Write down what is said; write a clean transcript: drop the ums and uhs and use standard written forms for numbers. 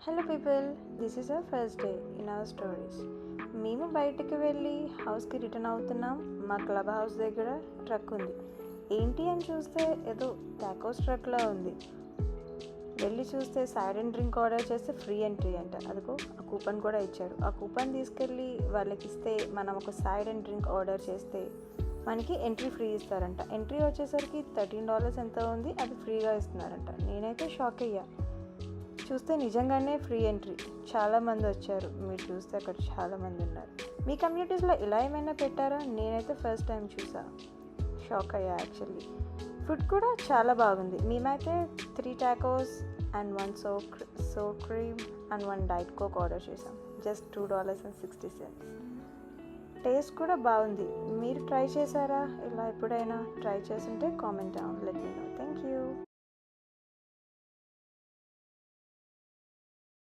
Hello people, this is our first day in our stories. మేము బయటికి వెళ్ళి హౌస్కి రిటర్న్ అవుతున్నాం. మా క్లబ్ హౌస్ దగ్గర ట్రక్ ఉంది. ఏంటి అని చూస్తే ఏదో టాకోస్ ట్రక్లా ఉంది. వెళ్ళి చూస్తే సైడ్ అండ్ డ్రింక్ ఆర్డర్ చేస్తే ఫ్రీ ఎంట్రీ అంట. అదిగో ఆ కూపన్ కూడా ఇచ్చారు. ఆ కూపన్ తీసుకెళ్ళి వాళ్ళకి ఇస్తే మనం ఒక సైడ్ అండ్ డ్రింక్ ఆర్డర్ చేస్తే మనకి ఎంట్రీ ఫ్రీ ఇస్తారంట. ఎంట్రీ వచ్చేసరికి $13 ఎంతో ఉంది, అది ఫ్రీగా ఇస్తున్నారంట. నేనైతే షాక్ అయ్యా. చూస్తే నిజంగానే ఫ్రీ ఎంట్రీ. చాలామంది వచ్చారు. మీరు చూస్తే అక్కడ చాలామంది ఉన్నారు. మీ కమ్యూనిటీస్లో ఇలా ఏమైనా పెట్టారా? నేనైతే ఫస్ట్ టైం చూసా. షాక్ అయ్యా యాక్చువల్లీ. ఫుడ్ కూడా చాలా బాగుంది. మేమైతే 3 tacos and 1 sour cream and 1 diet coke order చేసాం. జస్ట్ $2.60. టేస్ట్ కూడా బాగుంది. మీరు ట్రై చేశారా? ఇలా ఎప్పుడైనా ట్రై చేస్తుంటే comment down, let me no.